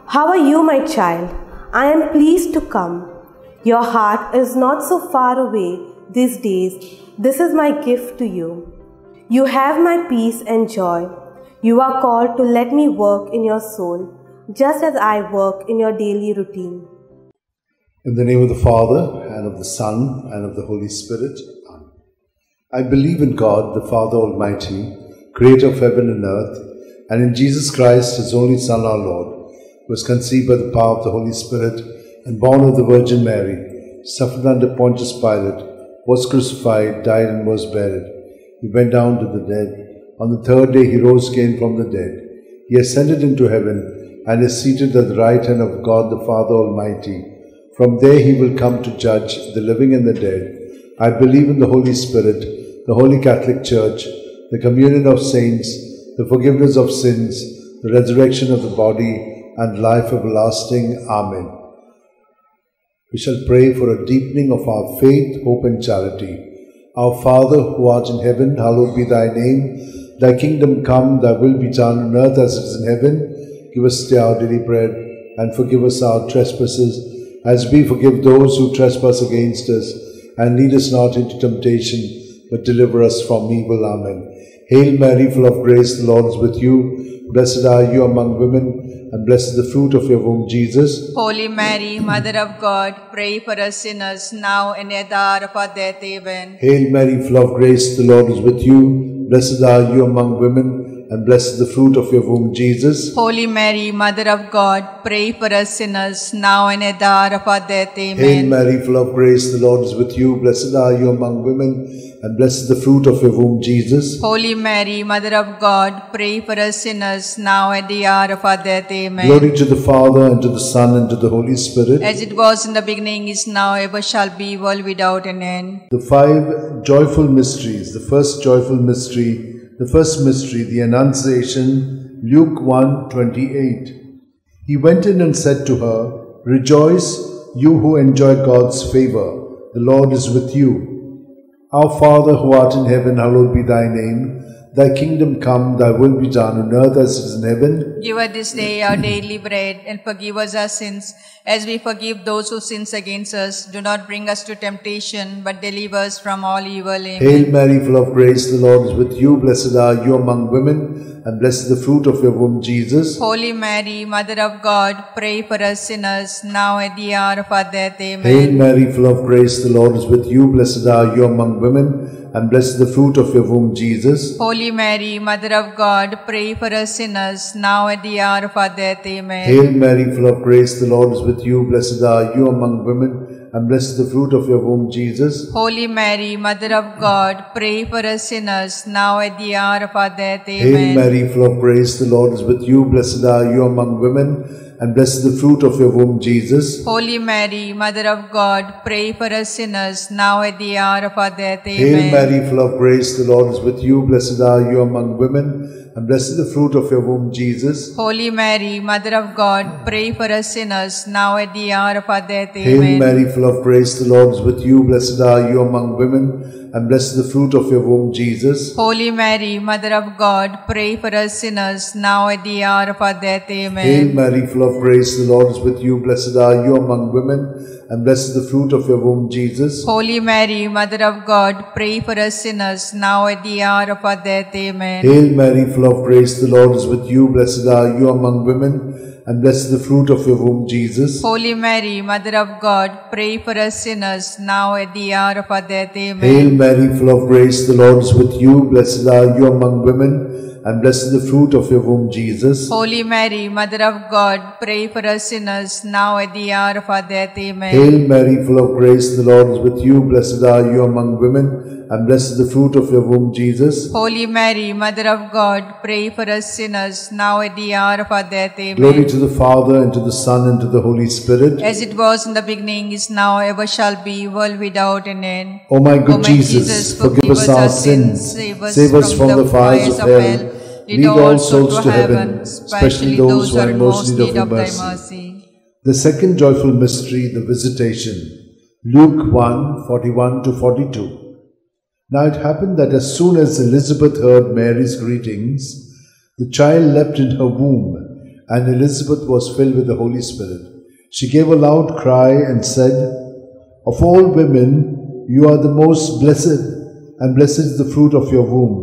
How are you, my child? I am pleased to come. Your heart is not so far away these days. This is my gift to you. You have my peace and joy. You are called to let me work in your soul, just as I work in your daily routine. In the name of the Father, and of the Son, and of the Holy Spirit. Amen. I believe in God, the Father Almighty, creator of heaven and earth, and in Jesus Christ, his only Son, our Lord, who was conceived by the power of the Holy Spirit and born of the Virgin Mary, suffered under Pontius Pilate, was crucified, died, and was buried. He went down to the dead. On the third day he rose again from the dead. He ascended into heaven and is seated at the right hand of God the Father Almighty. From there he will come to judge the living and the dead. I believe in the Holy Spirit, the Holy Catholic Church, the communion of saints, the forgiveness of sins, the resurrection of the body, and life everlasting. Amen. We shall pray for a deepening of our faith, hope, and charity. Our Father, who art in heaven, hallowed be thy name. Thy kingdom come, thy will be done on earth as it is in heaven. Give us today our daily bread, and forgive us our trespasses, as we forgive those who trespass against us. And lead us not into temptation, but deliver us from evil. Amen. Hail Mary, full of grace, the Lord is with you. Blessed are you among women, and blessed is the fruit of your womb, Jesus. Holy Mary, Mother of God, pray for us sinners, now and at the hour of our death. Amen. Hail Mary, full of grace, the Lord is with you. Blessed are you among women, and blessed is the fruit of your womb, Jesus. Holy Mary, Mother of God, pray for us sinners, now and at the hour of our death. Amen. Hail Mary, full of grace, the Lord is with you. Blessed are you among women, and blessed is the fruit of your womb, Jesus. Holy Mary, Mother of God, pray for us sinners, now at the hour of our death. Amen. Glory to the Father, and to the Son, and to the Holy Spirit. As it was in the beginning, is now, ever shall be, world without an end. The five joyful mysteries. The first joyful mystery, the Annunciation, Luke 1:28. He went in and said to her, Rejoice, you who enjoy God's favor. The Lord is with you. Our Father, who art in heaven, hallowed be thy name. Thy kingdom come, thy will be done on earth as it is in heaven. Give us this day our daily bread, and forgive us our sins, as we forgive those who sin against us. Do not bring us to temptation, but deliver us from all evil. Amen. Hail Mary, full of grace, the Lord is with you. Blessed are you among women, and blessed is the fruit of your womb, Jesus. Holy Mary, Mother of God, pray for us sinners, now at the hour of our death. Amen. Hail Mary, full of grace, the Lord is with you. Blessed are you among women, and blessed is the fruit of your womb, Jesus. Holy Mary, Mother of God, pray for us sinners, now at the hour of our death. Amen. Hail Mary, full of grace, the Lord is with you. Blessed are you among women, and blessed is the fruit of your womb, Jesus. Holy Mary, Mother of God, pray for us sinners, now at the hour of our death. Amen. Hail Mary, full of grace, the Lord is with you. Blessed are you among women, and blessed is the fruit of your womb, Jesus. Holy Mary, Mother of God, pray for us sinners, now at the hour of our death. Amen. Hail Mary, full of grace, the Lord is with you. Blessed are you among women, and blessed is the fruit of your womb, Jesus. Holy Mary, Mother of God, pray for us sinners, now at the hour of our death. Amen. Hail Mary, full of grace, the Lord is with you. Blessed are you among women, and blessed is the fruit of your womb, Jesus. Holy Mary, Mother of God, pray for us sinners, now at the hour of our death. Amen. Hail Mary, full of grace, the Lord is with you. Blessed are you among women, and blessed is the fruit of your womb, Jesus. Holy Mary, Mother of God, pray for us sinners, now at the hour of our death. Amen. Hail Mary, full of grace, the Lord is with you. Blessed are you among women, and blessed is the fruit of your womb, Jesus. Holy Mary, Mother of God, pray for us sinners, now at the hour of our death. Amen. Hail Mary, full of grace, the Lord is with you. Blessed are you among women, and blessed is the fruit of your womb, Jesus. Holy Mary, Mother of God, pray for us sinners, now at the hour of our death. Amen. Hail Mary, full of grace, the Lord is with you. Blessed are you among women, and blessed is the fruit of your womb, Jesus. Holy Mary, Mother of God, pray for us sinners, now at the hour of our death. Amen. Glory to the Father, and to the Son, and to the Holy Spirit. As it was in the beginning, is now, ever shall be, world without an end. O my good Jesus, forgive us our sins, save us from the fires of hell, lead all souls to heaven, especially those who are in most need of thy mercy. The second joyful mystery, the Visitation, Luke 1:41-42. Now it happened that as soon as Elizabeth heard Mary's greetings, the child leapt in her womb, and Elizabeth was filled with the Holy Spirit. She gave a loud cry and said, "Of all women, you are the most blessed, and blessed is the fruit of your womb.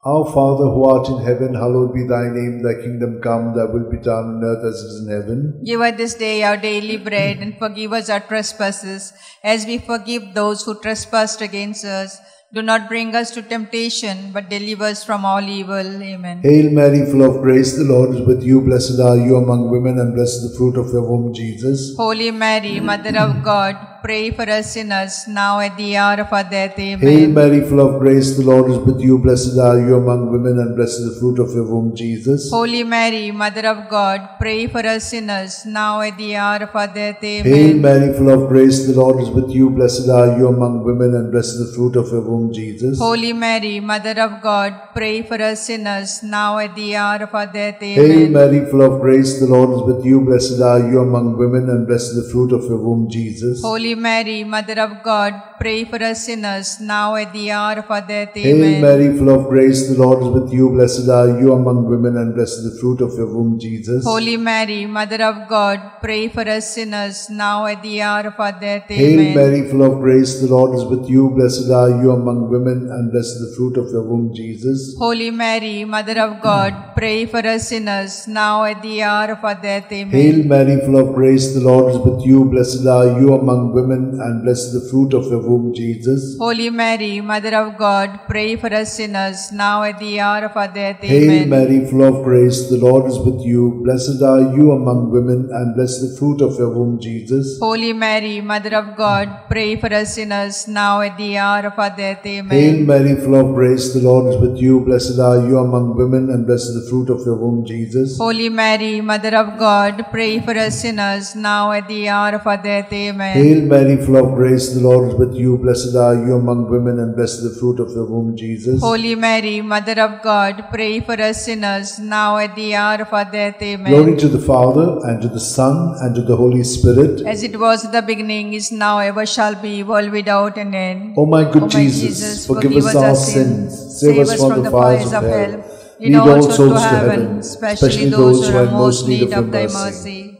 Our Father who art in heaven, hallowed be thy name. Thy kingdom come, thy will be done on earth as it is in heaven. Give us this day our daily bread, and forgive us our trespasses, as we forgive those who trespass against us. Do not bring us to temptation, but deliver us from all evil. Amen. Hail Mary, full of grace, the Lord is with you. Blessed are you among women, and blessed is the fruit of your womb, Jesus. Holy Mary, Mother of God, pray for us sinners, now at the hour of our death. Amen. Hail Mary, full of grace, the Lord is with you. Blessed are you among women, and blessed is the fruit of your womb, Jesus. Holy Mary, Mother of God, pray for us sinners, now at the hour of our death. Amen. Hail Mary, full of grace, the Lord is with you. Blessed are you among women, and blessed is the fruit of your womb, Jesus. Holy Mary, Mother of God, pray for us sinners, now at the hour of our death. Amen. Hail Mary, full of grace, the Lord is with you. Blessed are you among women, and blessed is the fruit of your womb, Jesus. Holy Mary, Mother of God, pray for us sinners, now at the hour of our death. Hail Amen. Mary, full of grace, the Lord is with you. Blessed are you among women, and blessed is the fruit of your womb, Jesus. Holy Mary, Mother of God, pray for us sinners, now at the hour of our death. Hail Amen. Mary, full of grace, the Lord is with you. Blessed are you among women, and blessed is the fruit of your womb, Jesus. Holy Mary, Mother of God, pray for us sinners, now at the hour of our death. Amen. Hail Mary, full of grace, the Lord is with you. Blessed are you among women, and blessed is the fruit of your womb, Jesus. Holy Mary, Mother of God, pray for us sinners, now at the hour of our death. Hail Amen. Mary, full of grace, the Lord is with you. Blessed are you among women, and blessed is the fruit of your womb, Jesus. Holy Mary, Mother of God, pray for us sinners, now at the hour of our death. Amen. Hail Mary, full of grace, the Lord is with you. Blessed are you among women, and blessed is the fruit of your womb, Jesus. Holy Mary, Mother of God, pray for us sinners, now at the hour of our death. Amen. Hail Mary, full of grace, the Lord is with you. Blessed are you among women, and blessed is the fruit of your womb, Jesus. Holy Mary, Mother of God, pray for us sinners, now at the hour of our death. Amen. Glory to the Father, and to the Son, and to the Holy Spirit. As it was in the beginning, is now, ever shall be, world without an end. O my good O my Jesus, forgive us our sins, save us from the fires of hell. Lead all souls to heaven, especially those who are in most need of thy mercy.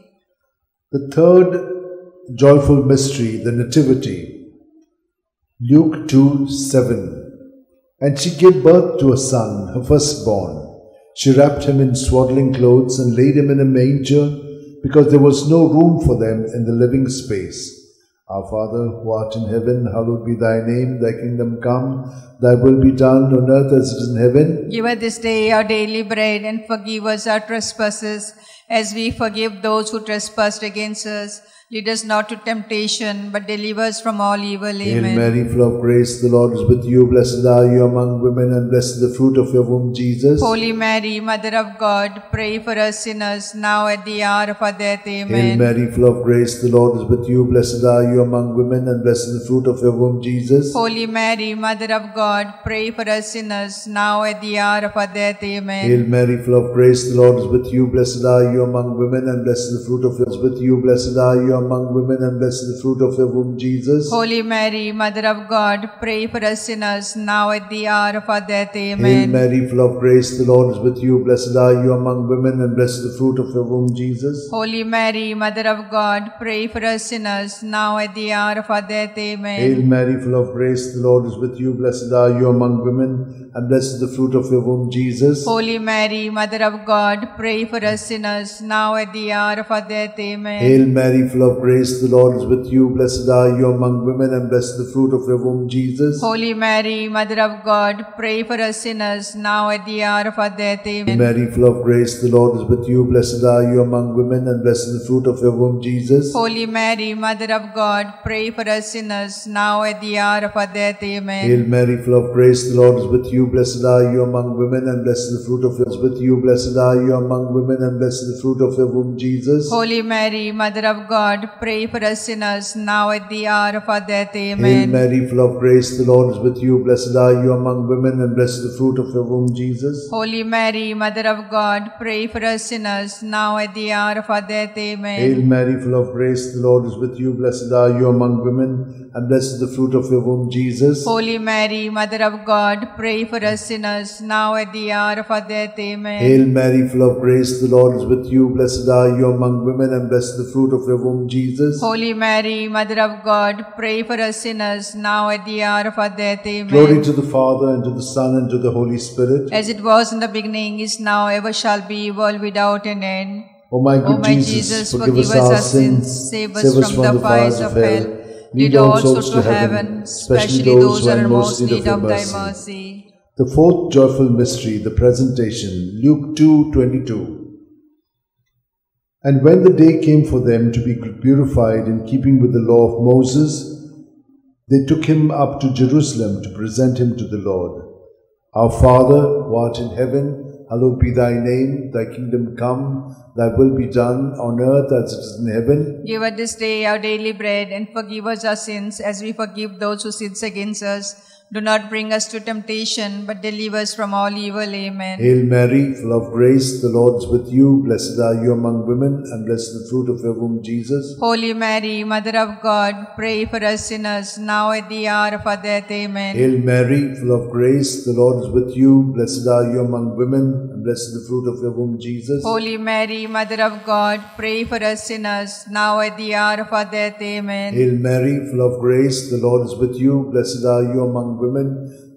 The third joyful mystery, the Nativity. Luke 2:7. And she gave birth to a son, her firstborn. She wrapped him in swaddling clothes and laid him in a manger, because there was no room for them in the living space. Our Father, who art in heaven, hallowed be thy name. Thy kingdom come, thy will be done on earth as it is in heaven. Give us this day our daily bread, and forgive us our trespasses, as we forgive those who trespass against us. Lead us not to temptation, but deliver us from all evil. Hail Amen. Mary, full of grace, the Lord is with you. Blessed are you among women, and blessed is the fruit of your womb, Jesus. Holy Mary, Mother of God, pray for us sinners, now at the hour of our death. Hail Amen. Mary, full of grace, the Lord is with you. Blessed are you among women, and blessed is the fruit of your womb, Jesus. Holy Mary, Mother of God, pray for us sinners, now at the hour of our death. Amen. Hail Mary, full of grace, the Lord is with you. Blessed are you among women, and blessed is the fruit of your womb, with you. Blessed are you among women, and blessed is the fruit of your womb, Jesus. Holy Mary, Mother of God, pray for us sinners, now at the hour of our death. Hail Amen. Mary, full of grace, the Lord is with you. Blessed are you among women, and blessed is the fruit of your womb, Jesus. Holy Mary, Mother of God, pray for us sinners, now at the hour of our death. Amen. Hail Mary, full of grace, the Lord is with you. Blessed are you among women, and blessed is the fruit of your womb, Jesus. Holy Mary, Mother of God, pray for us sinners, now at the hour of our death. Amen. Hail Mary, full of grace, the Lord is with you. Blessed are you among women, and blessed is the fruit of your womb, Jesus. Holy Mary, Mother of God, pray for us sinners, now at the hour of our death. Hail Amen. Mary, full of grace, the Lord is with you. Blessed are you among women, and blessed is the fruit of your womb, Jesus. Holy Mary, Mother of God, pray for us sinners, now at the hour of our death. Amen. Hail Mary, full of grace, the Lord is with you. Blessed are you among women, and blessed is the fruit of your womb, with you. Blessed are you among women, and blessed is the fruit of your womb, Jesus. Holy Mary, Mother of God, pray for us sinners, now at the hour of our death. Hail Amen. Mary, full of grace, the Lord is with you. Blessed are you among women, and blessed is the fruit of your womb, Jesus. Holy Mary, Mother of God, pray for us sinners, now at the hour of our death. Amen. Hail Mary, full of grace, the Lord is with you. Blessed are you among women, and blessed is the fruit of your womb, Jesus. Holy Mary, Mother of God, pray for for us sinners, now at the hour of our death. Amen. Hail Mary, full of grace, the Lord is with you. Blessed are you among women, and blessed the fruit of your womb, Jesus. Holy Mary, Mother of God, pray for us sinners, now at the hour of our death. Amen. Glory to the Father, and to the Son, and to the Holy Spirit. As it was in the beginning, is now, ever shall be, world without an end. O my good Jesus, forgive us our sins, save us from the fires of hell. Lead all souls to heaven, especially those who are in most need of thy mercy. The fourth joyful mystery, the presentation, Luke 2:22. And when the day came for them to be purified in keeping with the law of Moses, they took him up to Jerusalem to present him to the Lord. Our Father, who art in heaven, hallowed be thy name, thy kingdom come, thy will be done on earth as it is in heaven. Give us this day our daily bread, and forgive us our sins as we forgive those who sin against us. Do not bring us to temptation, but deliver us from all evil. Amen. Hail Mary, full of grace, the Lord is with you. Blessed are you among women, and blessed the fruit of your womb, Jesus. Holy Mary, Mother of God, pray for us sinners, now at the hour of our death. Amen. Hail Mary, full of grace, the Lord is with you. Blessed are you among women, and blessed the fruit of your womb, Jesus. Holy Mary, Mother of God, pray for us sinners, now at the hour of our death. Amen. Hail Mary, full of grace, the Lord is with you. Blessed are you among women,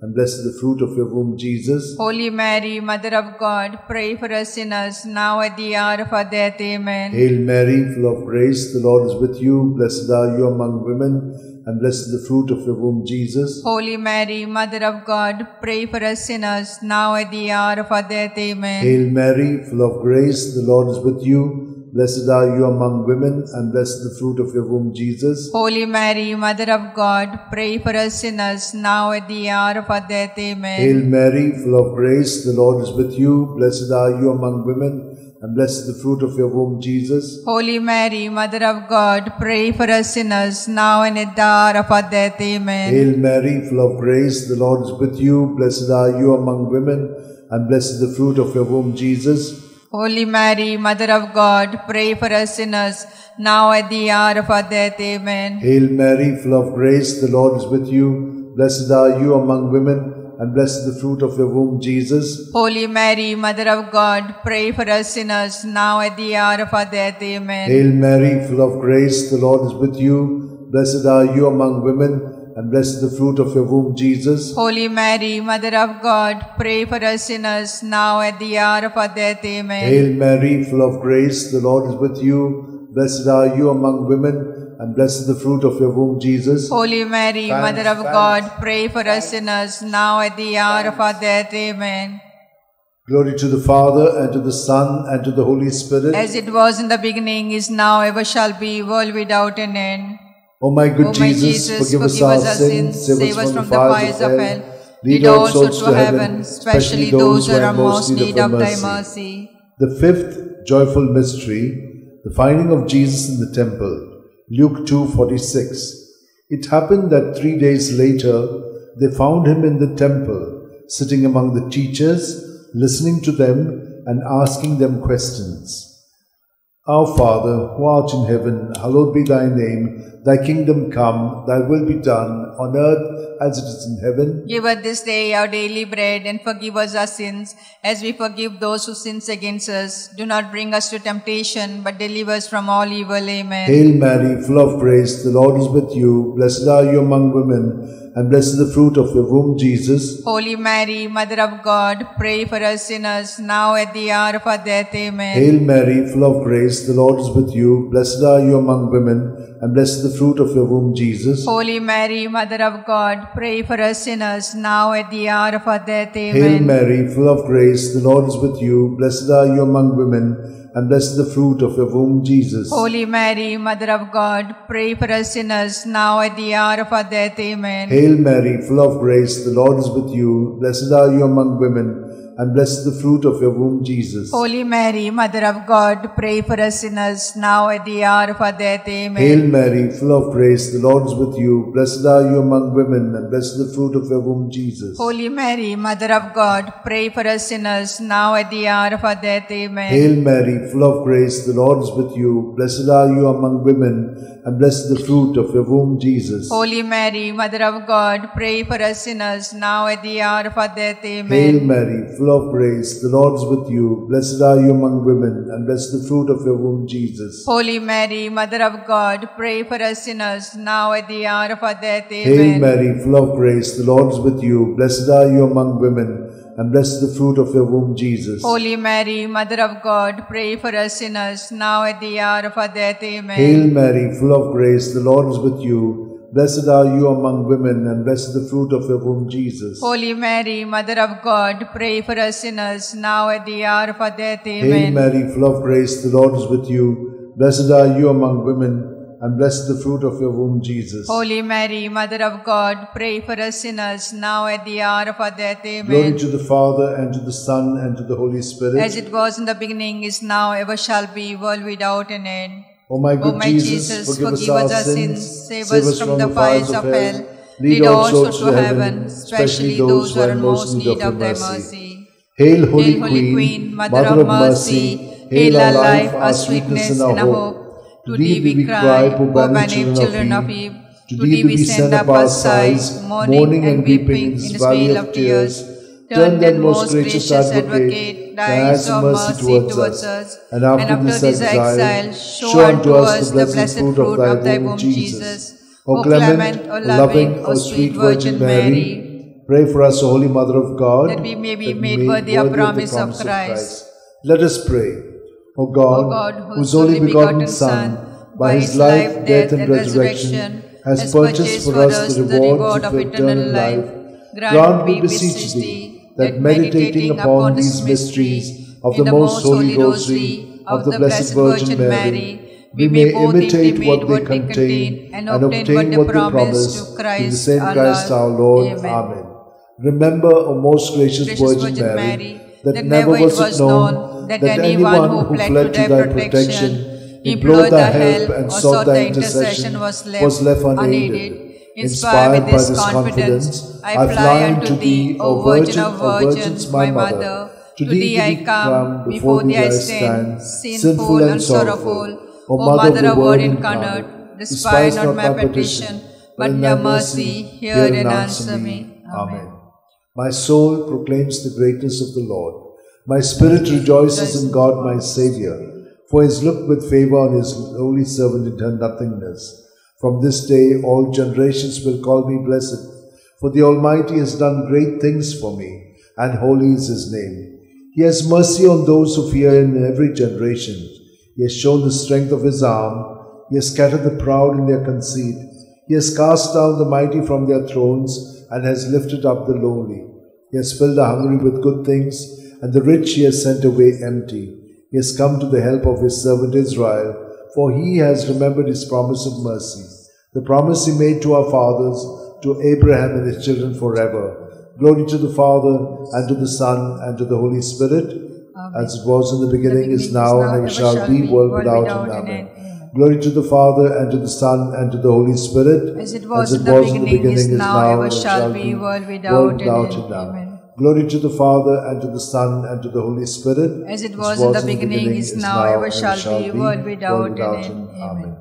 and blessed the fruit of your womb, Jesus. Holy Mary, Mother of God, pray for us sinners, now at the hour of our death. Amen. Hail Mary, full of grace, the Lord is with you. Blessed are you among women, and blessed the fruit of your womb, Jesus. Holy Mary, Mother of God, pray for us sinners, now at the hour of our death. Amen. Hail Mary, full of grace, the Lord is with you. Blessed are you among women, and blessed the fruit of your womb, Jesus. Holy Mary, Mother of God, pray for us sinners, now at the hour of our death. Amen. Hail Mary, full of grace, the Lord is with you. Blessed are you among women, and blessed the fruit of your womb, Jesus. Holy Mary, Mother of God, pray for us sinners, now and at the hour of our death. Amen. Hail Mary, full of grace, the Lord is with you. Blessed are you among women, and blessed the fruit of your womb, Jesus. Holy Mary, Mother of God, pray for us sinners, now at the hour of our death. Amen. Hail Mary, full of grace, the Lord is with you. Blessed are you among women, and blessed the fruit of your womb, Jesus. Holy Mary, Mother of God, pray for us sinners, now at the hour of our death. Amen. Hail Mary, full of grace, the Lord is with you. Blessed are you among women, and blessed the fruit of your womb, Jesus. Holy Mary, Mother of God, pray for us sinners, now at the hour of our death. Amen. Hail Mary, full of grace, the Lord is with you. Blessed are you among women, and blessed the fruit of your womb, Jesus. Holy Mary, Mother of God, pray for us sinners, now at the hour of our death. Amen. Glory to the Father, and to the Son, and to the Holy Spirit. As it was in the beginning, is now, ever shall be, world without an end. O my good Jesus, forgive us our sins, save us from the fires of hell. Lead all souls to heaven, especially those who are in most need of thy mercy. The fifth joyful mystery, the finding of Jesus in the temple, Luke 2:46. It happened that 3 days later, they found him in the temple, sitting among the teachers, listening to them and asking them questions. Our Father, who art in heaven, hallowed be thy name. Thy kingdom come, thy will be done, on earth as it is in heaven. Give us this day our daily bread, and forgive us our sins, as we forgive those who sin against us. Do not bring us to temptation, but deliver us from all evil. Amen. Hail Mary, full of grace, the Lord is with you. Blessed are you among women, and blessed is the fruit of your womb, Jesus. Holy Mary, Mother of God, pray for us sinners, now at the hour of our death. Amen. Hail Mary, full of grace, the Lord is with you. Blessed are you among women, and blessed is the fruit of your womb, Jesus. Holy Mary, Mother of God, pray for us sinners, now at the hour of our death. Amen. Hail Mary, full of grace, the Lord is with you. Blessed are you among women, and blessed is the fruit of your womb, Jesus. Holy Mary, Mother of God, pray for us sinners, now at the hour of our death. Amen. Hail Mary, full of grace, the Lord is with you. Blessed are you among women, and blessed the fruit of your womb, Jesus. Holy Mary, Mother of God, pray for us sinners, now at the hour of our death. Amen. Hail Mary, full of grace, the Lord is with you. Blessed are you among women, and blessed the fruit of your womb, Jesus. Holy Mary, Mother of God, pray for us sinners, now at the hour of our death. Amen. Hail Mary, full of grace, the Lord is with you. Blessed are you among women, and blessed the fruit of your womb, Jesus. Holy Mary, Mother of God, pray for us sinners, now at the hour of our death. Amen. Hail Mary, full of grace, the Lord is with you. Blessed are you among women, and blessed the fruit of your womb, Jesus. Holy Mary, Mother of God, pray for us sinners, now at the hour of our death. Amen. Hail Mary, full of grace, the Lord is with you. Blessed are you among women, and blessed the fruit of your womb, Jesus. Holy Mary, Mother of God, pray for us sinners, now at the hour of our death. Amen. Hail Mary, full of grace, the Lord is with you. Blessed are you among women, and blessed the fruit of your womb, Jesus. Holy Mary, Mother of God, pray for us sinners, now at the hour of our death. Amen. Hail Mary, full of grace, the Lord is with you. Blessed are you among women, and blessed the fruit of your womb, Jesus. Holy Mary, Mother of God, pray for us sinners, now at the hour of our death. Amen. Glory to the Father, and to the Son, and to the Holy Spirit. As it was in the beginning, is now, ever shall be, world without an end. O my good Jesus, forgive us our sins, save us from the fires of hell. Lead all souls to heaven, especially those who are in most need of thy mercy. Hail, Holy Queen, Mother of mercy, hail our life, our sweetness, and our hope. To thee we cry, poor banished children of Eve. To thee we send up our sighs, mourning and weeping in this vale of tears. Turn then, most gracious Advocate, thy eyes of mercy towards us, and after this exile, show unto us the blessed fruit of thy womb, Jesus. O clement, O loving, O sweet Virgin Mary, pray for us, O Holy Mother of God, that we may be made worthy of promise of Christ. Let us pray. O God, whose only begotten Son, by his life, death, and resurrection, has purchased for us the reward of eternal life, grant, we beseech thee, that meditating upon these mysteries of the most holy Rosary of the Blessed Virgin Mary, we may imitate what they contain and obtain what they promise through the same Christ our Lord. Amen. Remember, O most gracious Virgin Mary, that never was it known that anyone who fled to thy protection, implored thy help, and sought thy intercession was left unaided. Inspired by this confidence, I fly unto thee, O Virgin of Virgins, my Mother. To thee I come, before thee I stand, sinful and sorrowful. O Mother of Word incarnate, despise not my petition, but in thy mercy hear and answer me. Amen. My soul proclaims the greatness of the Lord. My spirit rejoices in God my Saviour, for he has looked with favour on his holy servant in her nothingness. From this day all generations will call me blessed, for the Almighty has done great things for me, and holy is his name. He has mercy on those who fear him in every generation. He has shown the strength of his arm. He has scattered the proud in their conceit. He has cast down the mighty from their thrones, and has lifted up the lowly. He has filled the hungry with good things, and the rich he has sent away empty. He has come to the help of his servant Israel, for he has remembered his promise of mercy, the promise he made to our fathers, to Abraham and his children forever. Glory to the Father, and to the Son, and to the Holy Spirit, as it was in the beginning, is now, and ever shall be, world without end. Amen. Glory to the Father, and to the Son, and to the Holy Spirit, as it was in the beginning, is now, ever shall be, world without end. Amen. Glory to the Father, and to the Son, and to the Holy Spirit, as it was in the beginning, is now, ever shall be, world without end. Amen.